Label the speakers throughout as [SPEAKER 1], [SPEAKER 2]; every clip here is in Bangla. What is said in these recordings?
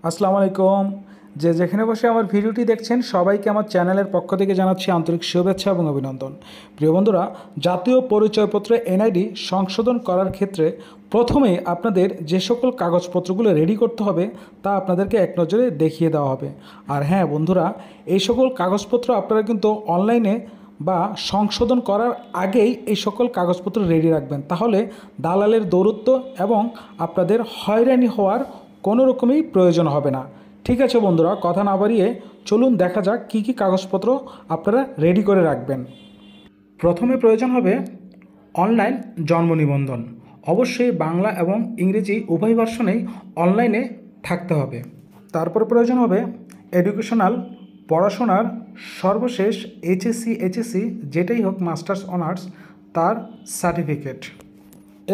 [SPEAKER 1] আসসালামু আলাইকুম। যে যেখানে বসে আমার ভিডিওটি দেখছেন সবাইকে আমার চ্যানেলের পক্ষ থেকে জানাচ্ছি আন্তরিক শুভেচ্ছা এবং অভিনন্দন। প্রিয় বন্ধুরা, জাতীয় পরিচয়পত্র এনআইডি সংশোধন করার ক্ষেত্রে প্রথমে আপনাদের যে সকল কাগজপত্রগুলো রেডি করতে হবে তা আপনাদেরকে এক নজরে দেখিয়ে দেওয়া হবে। আর হ্যাঁ বন্ধুরা, এই সকল কাগজপত্র আপনারা কিন্তু অনলাইনে বা সংশোধন করার আগেই এই সকল কাগজপত্র রেডি রাখবেন, তাহলে দালালের দৌরত্ব এবং আপনাদের হয়রানি হওয়ার কোনো রকমই প্রয়োজন হবে না। ঠিক আছে বন্ধুরা, কথা না বাড়িয়ে চলুন দেখা যাক কী কী কাগজপত্র আপনারা রেডি করে রাখবেন। প্রথমে প্রয়োজন হবে অনলাইন জন্ম নিবন্ধন। অবশ্যই বাংলা এবং ইংরেজি উভয় ভার্সনেই অনলাইনে থাকতে হবে। তারপর প্রয়োজন হবে এডুকেশনাল পড়াশোনার সর্বশেষ এইচএসসি যেটাই হোক, মাস্টার্স অনার্স, তার সার্টিফিকেট।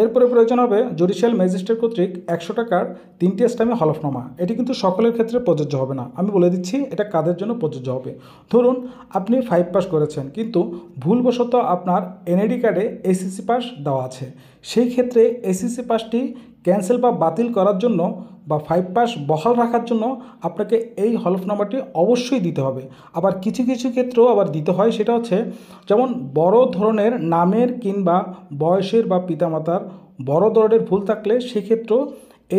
[SPEAKER 1] এরপরে প্রয়োজন হবে জুডিশিয়াল ম্যাজিস্ট্রেট কর্তৃক 100 টাকার 3টি স্ট্যাম্পে হলফনামা। এটি কিন্তু সকলের ক্ষেত্রে প্রযোজ্য হবে না, আমি বলে দিচ্ছি এটা কাদের জন্য প্রযোজ্য হবে। ধরুন আপনি 5 পাস করেছেন, কিন্তু ভুলবশত আপনার এনআইডি কার্ডে এসএসসি পাস দেওয়া আছে। সেই ক্ষেত্রে এসএসসি পাসটি ক্যান্সেল বা বাতিল করার জন্য বা 5 পাস বহাল রাখার জন্য আপনাকে এই হলফনামাটি অবশ্যই দিতে হবে। আবার কিছু কিছু ক্ষেত্রেও আবার দিতে হয়, সেটা হচ্ছে যেমন বড় ধরনের নামের কিংবা বয়সের বা পিতামাতার বড় ধরনের ভুল থাকলে সেক্ষেত্রেও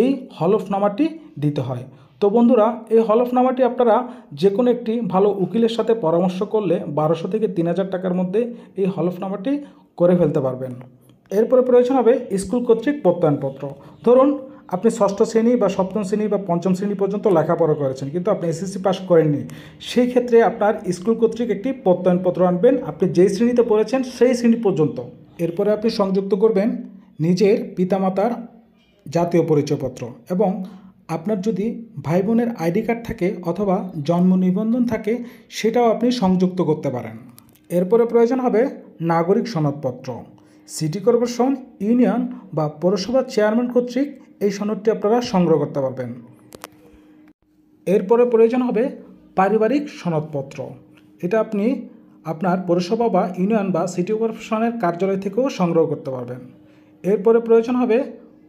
[SPEAKER 1] এই হলফনামাটি দিতে হয়। তো বন্ধুরা, এই হলফনামাটি আপনারা যে কোনো একটি ভালো উকিলের সাথে পরামর্শ করলে 1200 থেকে 3000 টাকার মধ্যে এই হলফনামাটি করে ফেলতে পারবেন। এরপরে প্রয়োজন হবে স্কুল কর্তৃক প্রত্যয়নপত্র। ধরুন আপনি ষষ্ঠ শ্রেণী বা সপ্তম শ্রেণী বা পঞ্চম শ্রেণী পর্যন্ত লেখাপড়া করেছেন, কিন্তু আপনি এসএসসি পাস করেননি। সেই ক্ষেত্রে আপনার স্কুল কর্তৃক একটি প্রত্যয়নপত্র আনবেন, আপনি যেই শ্রেণীতে পড়েছেন সেই শ্রেণী পর্যন্ত। এরপরে আপনি সংযুক্ত করবেন নিজের পিতামাতার জাতীয় পরিচয়পত্র, এবং আপনার যদি ভাই বোনের আইডি কার্ড থাকে অথবা জন্ম নিবন্ধন থাকে সেটাও আপনি সংযুক্ত করতে পারেন। এরপরে প্রয়োজন হবে নাগরিক সনদপত্র। সিটি কর্পোরেশন, ইউনিয়ন বা পৌরসভার চেয়ারম্যান কর্তৃক এই সনদটি আপনারা সংগ্রহ করতে পারবেন। এরপরে প্রয়োজন হবে পারিবারিক সনদপত্র। এটা আপনি আপনার পৌরসভা বা ইউনিয়ন বা সিটি কর্পোরেশনের কার্যালয় থেকেও সংগ্রহ করতে পারবেন। এরপরে প্রয়োজন হবে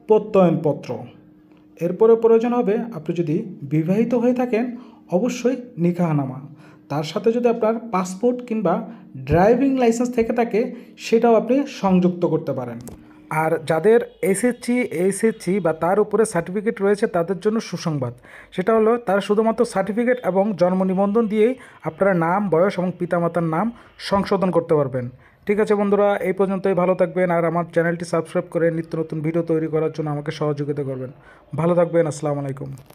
[SPEAKER 1] প্রত্যয়নপত্র। এরপরে প্রয়োজন হবে, আপনি যদি বিবাহিত হয়ে থাকেন অবশ্যই নিকাহনামা। তার সাথে যদি আপনার পাসপোর্ট কিংবা ড্রাইভিং লাইসেন্স থেকে থাকে সেটাও আপনি সংযুক্ত করতে পারেন। আর যাদের এসএসসি বা তার উপরে সার্টিফিকেট রয়েছে তাদের জন্য সুসংবাদ, সেটা হলো তারা শুধুমাত্র সার্টিফিকেট এবং জন্ম নিবন্ধন দিয়েই আপনারা নাম, বয়স এবং পিতামাতার নাম সংশোধন করতে পারবেন। ঠিক আছে বন্ধুরা, এই পর্যন্তই। ভালো থাকবেন আর আমার চ্যানেলটি সাবস্ক্রাইব করে নিত্য নতুন ভিডিও তৈরি করার জন্য আমাকে সহযোগিতা করবেন। ভালো থাকবেন। আসসালামু আলাইকুম।